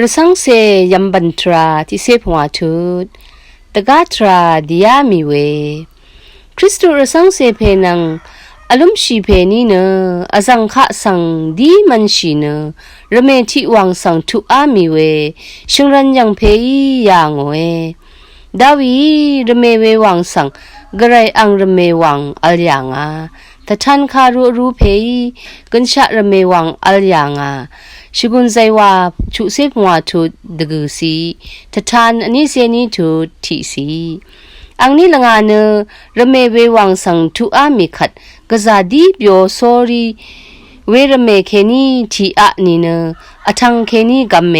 รสังเสยัมบันทราที่เสพหัวทุดตะกาตราดิยามีเวคริสตุรสังเสเพนังอารมณ์ชีเพนีเนอสังขะสังดีมันชีเนระเมที่วังสังทุอามีเวชิงรันยังเพยอย่างเวดาวีระเมเววังสังกระไรอังระเมวังอัลยังอาแต่ท่านคารู้เพยกันชะระเมวังอัลยังอาชิกุนใจว่าชุเสพหัวทุดดกุสีแต่ท่านอันนี้เสนีทุดทีสีอังนี้ละงานเนระเมเววังสังทุอามีขัดกษาดีเปียวสอรีเวระเมเคนีทีอะนีเนอทังเคนีกัมเม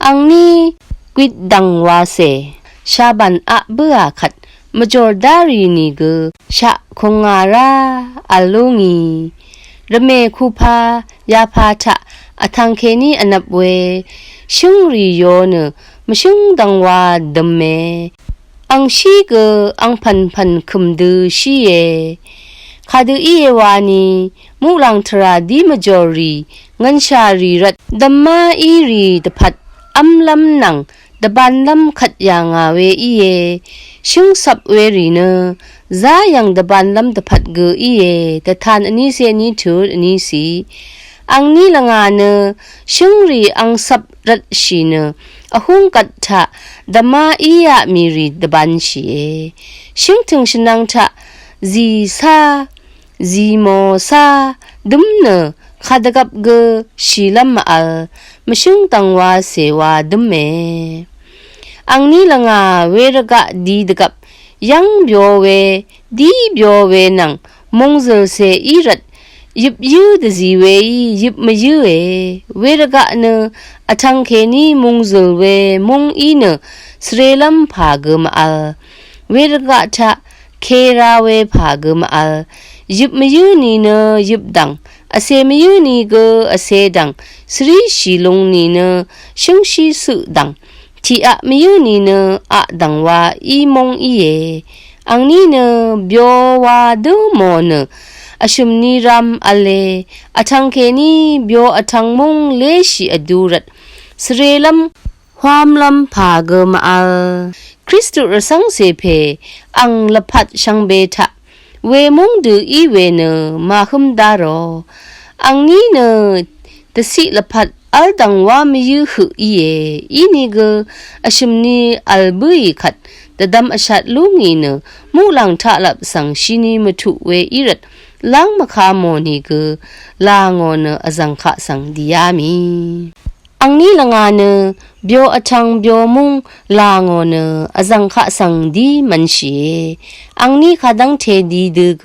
อังนี้กิดดังวาเซชาบันอะเบื่อขัดมจอร์ดารีนีกชะคงอาราอัลลุงีระเมคูพายาพาทะอทังเคนีอนับเวชิงรีโยเนมชิงดังวาดัมเมอังชีกอังพันคุมดูชีเอคาดูอีเอวานีมูลังทราดีมจอรีงันชารีรัดดัมมาอีรีตพัดอัมลัมนังดบันลัมขัดยางาเวอีเอชิงสับเวรีเนซายังดบันลัมตพัดเกอีเอแต่ทานอันนี้เสนีทูอันนี้สีอังนี้ละงานเนชิงรีอังสับรัดชีเนอหุงกัดทะดมาอียะมีรีดบันชีเอชิงถึงชนังทะจีซาจีโมซาดุมเนขดกับเกชีลัมอัลมชิงตังวาเสวาดุมเมอังนี้ละงาเวรกะดีดกับยังเบียวเวดีเบียวเวนังมงเซลเซอีรัดยิบยืดจีเวยิบมายืเอเวรกะเนอทังเคนีมงเซลเวมงอีเนสเรลัมพากมอัลเวรกะทะเคราเวพากมอัลยิบมายืนีเนยิบดังอาเซมายืนีกอาเซดังสรีชีลงนีเนชิงชีสุดังที่อะมายืนีเนอะดังว่าอีมงอีเออังนี้เนเบียววาดูโมเนอชุมนีรัมอเลอทังเคนีเบียวอทังมงเลชีอดูรัดสเรลัมความลำพากมอัลคริสตุรสังเสเพอังละพัดชังเบทะเวมงดูอีเวเนมาคุมดารออังนี้เนตสิละพัดอัลดังว่ามียูหุอีเออีนี่กอชุมนีอัลบุยขัดแต่ดำอชัดลุงีเนมูลังทะลับสังชินีมาถุเวอีรัดลังมะคาโมนีกลางอนอจังขะสังดิยามีอังนี้ละงานเบียวอทังเบียวมุงลางอนอจังขะสังดีมันชีอังนี้ขาดังเทดีดึก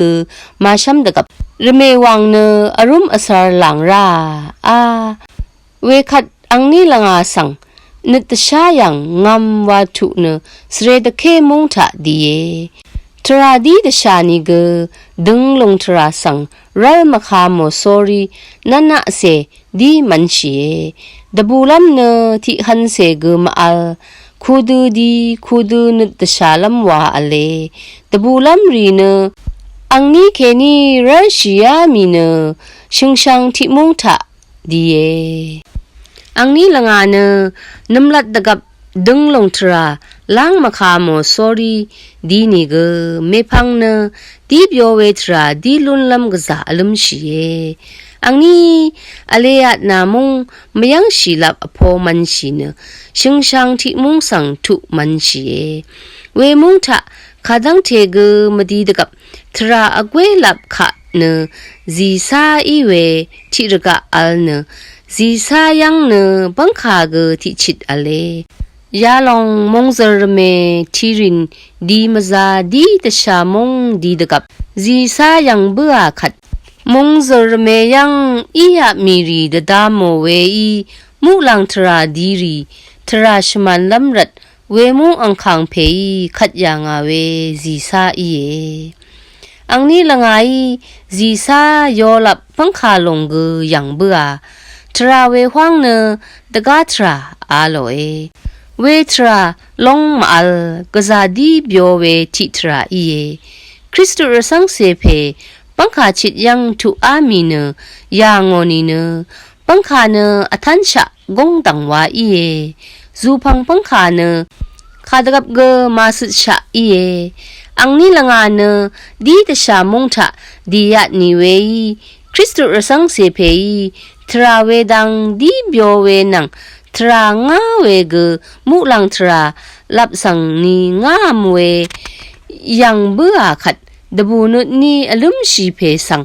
มาชัมดกับระเมวังอรุมอสารหลังราเวขัดอังนี้ละงาสังนึตชายังงามวาทุเนสเรดเคมุงทะดีเอทราดีดชานีกดึงลงทราสังรัลมะคาโมโซรีนันนะเสดีมันชีดบูลัมเนที่หันเสกมาอัลคูดูดีคูดูนึตชาลัมวาอเลดบูลัมรีเนอังนี้เคนีรัชยามีเนชิงชังที่มุงทะดีเออังนี้ละงานน้ำลัดดกับดึงลงทราล้างมะขามโมสอรีดีนี่กเมพังดีเบียวเวทราดีลุนลำกษาลำชีเออังนี้อเลยัดนามงไม่ยังชีลับอพอมันชีเนชิงชังที่มุงสังทุมันชีเอเวมุงทะขาดังเทกมดีดกับทราอเกวลับขะเนจีซาอีเวที่รกะอัลเนจีซายังบังคากที่ชิดอเลยาลองมงซรเมทีรินดีมซาดีตชามงดีดกับจีซายังเบื่อขัดมงซรเมยังอียามีรีดดามโมเวอีมูลังทราดีรีทราชมันลำรัดเวมุงอังคังเพยขัดยางาเวจีซาอีเออังนี้ละไงจีซายอลับบังคาลงกยังเบื่อทราเวหวังตะกาทราอาโลเอเวทราลงมาอัลกซาดีเบียวเวทิทราอีเอคริสตุรสังเสเพบังคาชิดยังทุอามียางอนีพ ปังขาเนอทันชะกงตังวาอีเยจูพังปังขาเนคาดกับเกมาสุชะอีเยอังนี้ละงานเนดีตชามงทะดียะนิเวคริสตุรสังเสเพยทราเวดังดีเบียวเวนังทรางาเวเกมุลังทราลับสังนีงามเวยังเบื่อขัดดบูนุนีอลุมชีเพสัง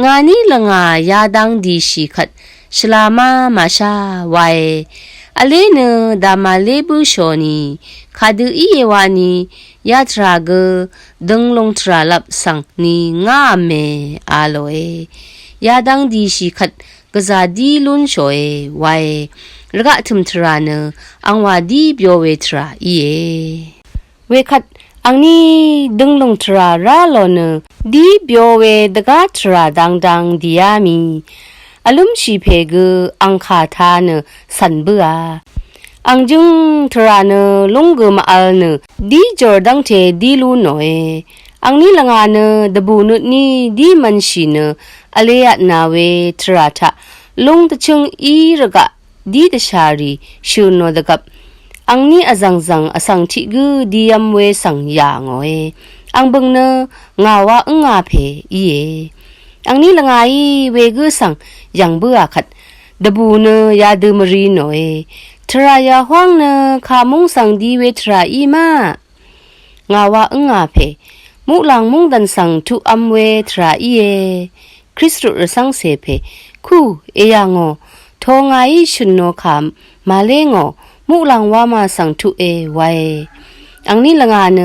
งานี้ละงายาดังดีชีขัดชลามามาชาไวอเลเนดามาเลบุชอนีคาดูอีเยวานียาทราเกดึงลงทราลับสังนีงามเมอาโลเอยาดังดีชีขัดกะซาดีลุนโชเอไวระกะทุมทราเนอังวาดีเบียวเวทราอีเอเวขัดอังนี้ดึงลงทราราโลเนดีเบียวเวดกะทราดังดังดียามีอลุมชีเพกอังคาทาเนสันเบืออังจุงทราเนลงกมาอัลเนดีจอดังเทดีลูโนเออังนี้ละงานเนดบูนุนี่ดีมันชีเนอเลยนาเวทราทะลงตะชงอีระกะดีตชารีชูโนดกับอังนี้อจังจังอสังทิกุดียมเวสังยางโอเออังบึงเนงาวะงาเพอีเออังนี้ละไงเวกุสังยังเบื่อขัดดบูเนยาดูมรีโนเอทรายาห้องเนขามุงสังดีเวทราอีมางาวะงาเพมุลังมุงดันสังทุอัมเวทราอีเอคริสตุรสังเสเพคูเอยังโอทองาอีชุนโนขามมาเลงโอมุลังวามาสังทุเอไวอังนี้ละงาเน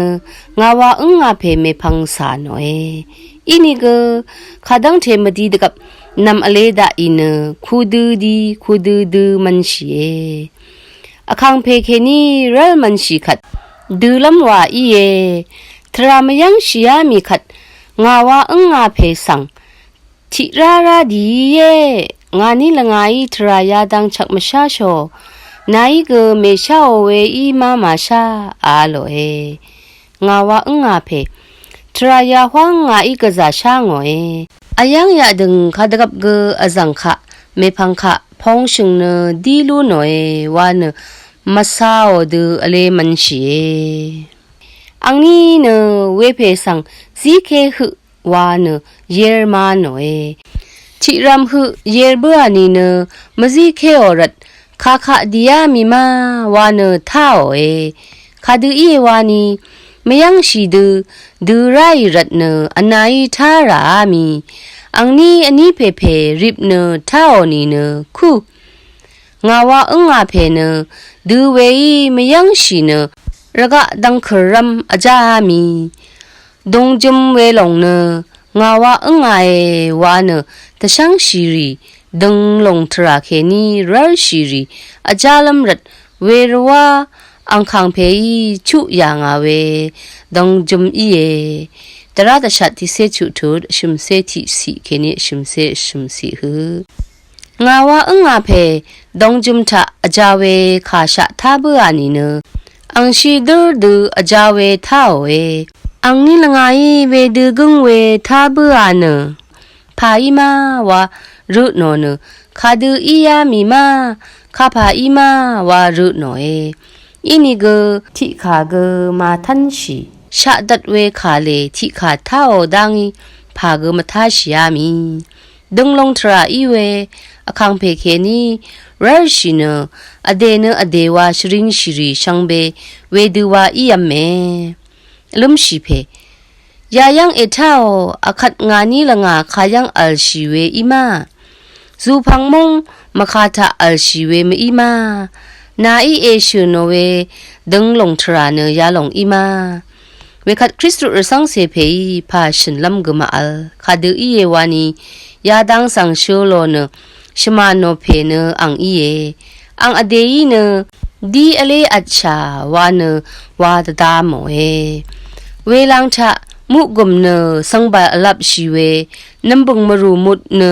งาวะงาเพเมพังสาโนเออีนี่ก็ขาดังเทมดีดกับนำอเลดาอินคูดูดีคูดูมันชีเออคังเพเคนี่เรลมันชีขัดดูลำว่าอีเอทรามยังชียามีขัดงาวะงาเพสังทิราดีเยงานี่ละงายทรายาดังชักมชาโชนายก็เมชาโอเวอีมาชาอาโลเองาวะงาเพทรายาหวังงาอีกะซาช่างโอเออายังยาดึงคาดกับเกอจังคะเมพังคะพงชงเนดีลูโนเอวานมาซาโอดูอเลมันชีอังนี้เนเวเพสังซีเคหุวานเยอรมาโนเอชิรัมหุเยอรบัวนีเนมซีเคอรัดคาคาดียามีมาวานท่าโอเอคาดูอีวานีไม่ยังชีดูไรรัดเนออนายท่ารามีอังนี้อันนี้เพเพริบเนท่าโอนีเนคูงาวะงาเพเนดูเวไม่ยังชีเนระกะดังครัมอาจามีดงจุมเวลงเนงาวะงาเอวานตะช่างชีรีดังลงทราเคนีรัลชีรีอาจาลัมรัดเวรวาอังคังเพยชุยางาเวดงจุมอีเอตระตะชัดที่เสชุทุดชุมเสติสีเคนีชุมสีหืองาวะงาเพดงจุมทะอาจาเวขาชะทาบัวนีเนอังชีดูอาจาเวท่าเวอังนี้ละไงเวดูกงเวท่าบัวเนพาอีมาวารุโนเนคาดูอียามีมาคาพาอีมาวารุโนเออีนี่ก็ที่ขาก็มาทันชีชะดัดเวขาเลที่ขาท่าโอดังพาก็มาท่าชียามีดึงลงทราอีเวอคังเพเคนี่รัลชิเนอเดเนอเดวาชริงชิริชังเบเวดูวาอียมเมลุมชีเพยายังเอท่าโออคัดงานี้ละงาขายังอัลชีเวอีมาซูพังมงมาคาทาอัลชีเวมอีมานาอีเอชูโนเวดึงลงทราเนยาลงอีมาเวคัดคริสตุรสังเสเพยพาชินลำกมาอัลคาดูอีเยวานียาดังสังโชโลเนชมาโนเพเนอังอีเออังอเดยีเนดีอเลอัจฉาวาเนวาดดาโมเอเวลังทะมุกุมเนสังบาลับชีเวนัมบุงมรูมุดเน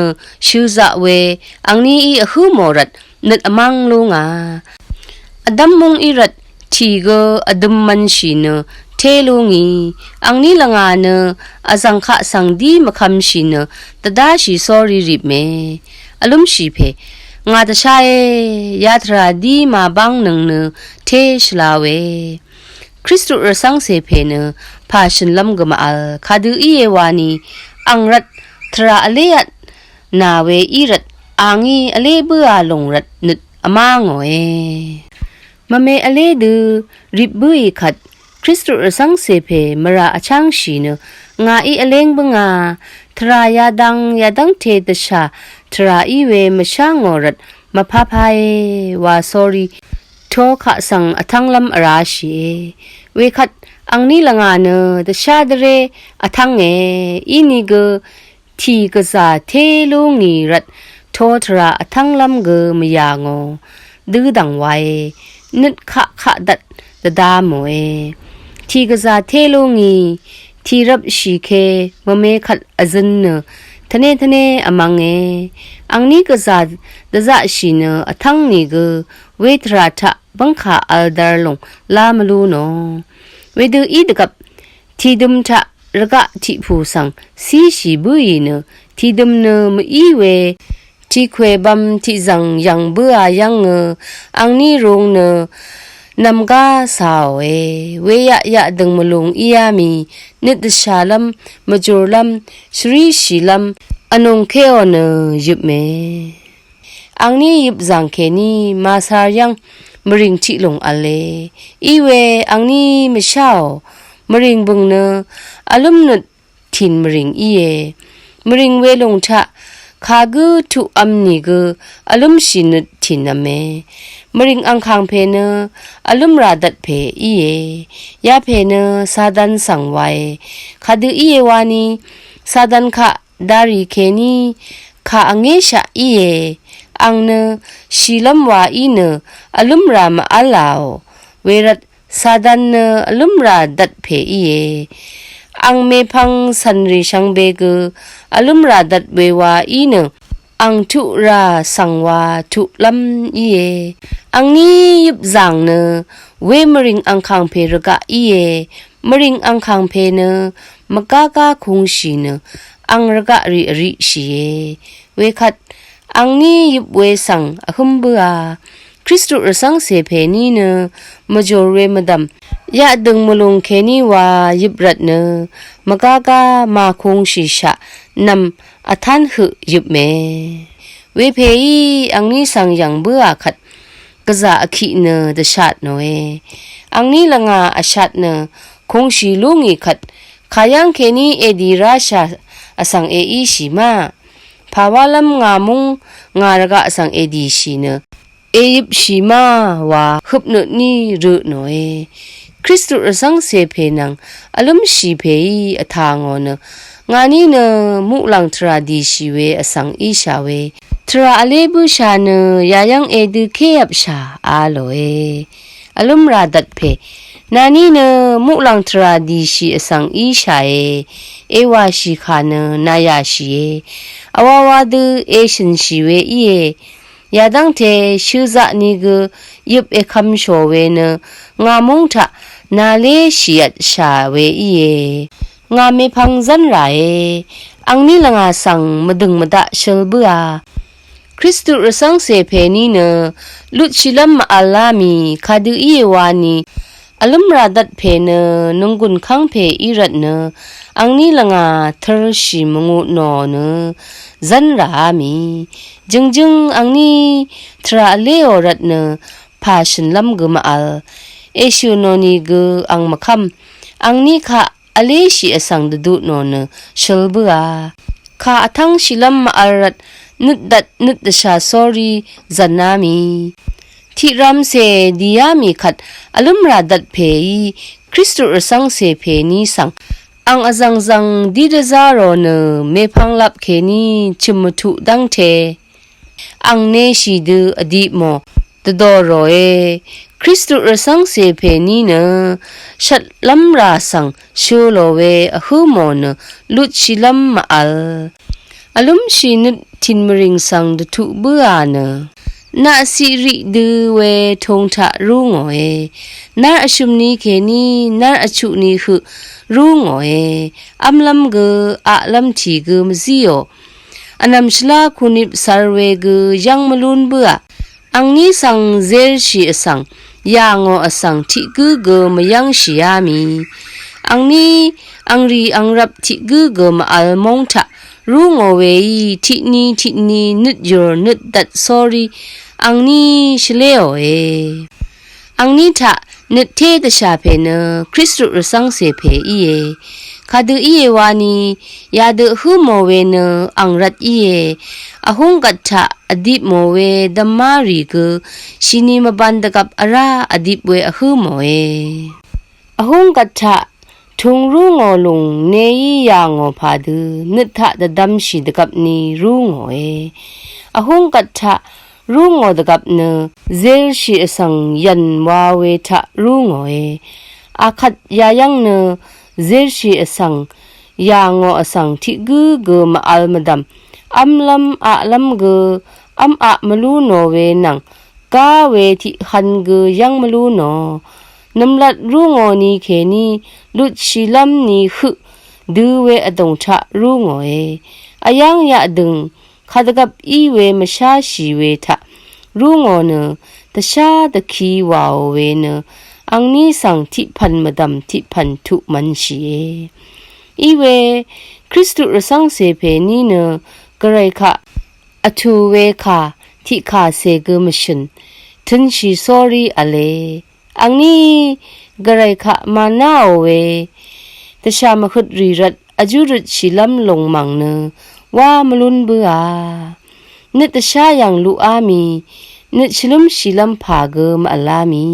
ชูซาเวอังนี้อีอหูโมรัดนัดอมังลุงาอดัมมุงอีรัดทีโกอดัมมันชีเนเทลุงีอังนี้ละงาเนอสังขะสังดีมะคำชีเนตดาชีซอรีริบเมอลุมชีเพ งาตชายยาตราดีมาบังนึงเนเทชลาเวคริสตุรสังเสเพเนพาชินลำกมาอัลคาดูอีเอวานีอังรัดทราอเลยนาเวอีรัดอังอีอเลเบือลงรัดนึดอมางโอมะเมอเลดูริบบุยขัดคริสตุรสังเสเพมราอชังชีเนงาอีอเลงบงาทรายาดังเทตชาทราอีเวมชางอรัดมาพาพายวาสอรีโทขะสังอทังลำอราชีเวขัดอังนี้ละงาเนตชาดเรอทังเออีนิกทีกษาเทลุงีรัดโททราอทังลำเกมยางอดื้อดังไวนึดขะดัดดาโมทีกษาเทลุงีทีรับชีเคมเมขัดอซึนเนทะเนอมังอังนี้กษาดะชีเนอทังนี้กเวทราทะบังขาอัลดาลงลามลูโนเวดูอีดกับทีดุมทะระกะทิผูสังสีชีบุยเนทีดุมเนมอีเวที่เควบัมที่จังยังเบื่อยังอังนี้รงเนนำกาสาวเวยะดึงมลงอียามีนิดชาลัมมจูลัมชรีชีลัมอนงเคอเนยุบเมอังนี้ยุบจังเคนีมาสายังมริงที่ลงอเลอีเวอังนี้ไม่เช่ามริงบึงเนอารมณ์นุดทินมริงอีมริงเวลงทะคากูทุอัมนิกอารมณ์ชินุดทินนเมมริงอังคังเพเนอารมณ์ราดัดเพอียาเพเนซาดันสังไวคาดูอีวานีซาดันคะดาริเคนีคะอังเงชะอีอังเนชีลัมวาอีเนอารมณ์รามอัลลาวเวรัดซาดันเนอารมณ์ราดัดเพอีอังเมพังสันริชังเบกอารมณ์ราดัดเววาอีเนอังทุราสังวาทุลัมอีอังนี้ยุบจังเนเวมริงอังคังเพรกะอีมริงอังคังเพเนมกากาคงชีเนอังรกะริชีเวขัดอังนี้ยุบเวสังอคุมเบือคริสตุรสังเสเพนีเนมจอเรมดัมยะดึงมลงเคนีวายุบรัดเนมกากามาคงชีชะนำอทันหึยุบเมเวเพยีอังนี้สังยังเบือขัดกะซาอคิเนเดชาดโนอังนี้ละงาอชัดเนคงชีลุงีขัดขายังเคนีเอดีราชาอสังเออีชีมาภาวะลำงามุงงารกะอสังเอดีชีเนเอยิบชีมาวาฮึบเนนี่รุโนคริสตุรสังเสเพนังอารมณ์ชีเพยอทางอนงานี้เนมุลังทราดีชีเวอสังอีชาเวทราอเลบุชาเนยายังเอดูเคยับชาอาโลอารมณ์ราดัดเพนานี้เนมุลังทราดีชีอสังอีชาเอวาชีคาเนนายาชีอวาวาดูเอชินชีเวอียาดังเทชูซะนิกยุบเอคัมโชเวเนงามงทะนาเลชียัดชาเวอีงาเมพังจันไรอังนี้ละงาสังมดึงมดะเชลบัวคริสตุรสังเสเพนีเนลุชิลัมอัลลามีคาดูอีวานีอารมณ์ราดัดเพเนนงกุนคังเพอีรัดเนอังนี้ละงาทรชิมงูนอเนจันรามีจึงอังนี้ทราเลโอรัดเนพาชินลำกมาอัลเอชูโนนีกอังมะคัมอังนี้ค่ะอเลชีอสังดดุโนเนชลบัวค่ะทั้งชิลัมมาอัลรัดนึดชาสอรีจันนามีที่รำเสดียามีขัดอารมณ์ราดัดเพยคริสตุรสังเสเพนีสังอังอจังดีเดซารอนเมพังลับเคนีชิมทุดังเทอังเนชีดูอดีโมตดอรอคริสตุรสังเสเพนีเนชัดลัมราสังชูโลเวอหูโมนลุชิลัมมาอัลอารมณ์ชีนุทินมริงสังดทุเบือเนนาสิริดูเวทงทะรุงโอนาอชุมนีเคนีนาอชุนีคือรุงโออัมลัมกะอะลัมทีกมซิโอ anam shla kunip sarwege yang malun bua angni sang zel shi asang yango asang ti gu ge mayang shiami angni angri angrap ti gu ge ma almong tha rungo wei ti ni nit your nit that sorry angni shleo angni tha nit the da sha phe ne Kristu rasang se phe iye khadu iye wani ya de hu mo we ne angrat iye ahung gat tha adip mo we damari ge shini mabandagap ara adip we ahu mo ahung gat tha thung ru ngo lung ne yi ya ngo pha du nit tha da dam shi da kap ni ru ngo ahung gat tha ru ngo da kap ne zel shi asang yan wa we tha ru ngo akhat ya yang ne zel shi asang ya ngo asang thi gu ge ma al madam amlam a lam ge am a malu no we nang ka we thi han ge yang malu no namlat rungo ni khe ni lut shilam ni khu du we adong tha rungo ayang ya dung khadagap I we masha shi we tha rungo ne tasha da khi wa we ne angni sang thi phan madam thi phan thu man shi I we Kristu rasang se phe ni ne karai kha athu we kha thi kha se ge mission tin shi sorry ale angni garai kha mana we tasha makhut rirat ajurut shilam longmang ne wa malun bua nit tasha yang lu ami nit shilum shilam phagam alami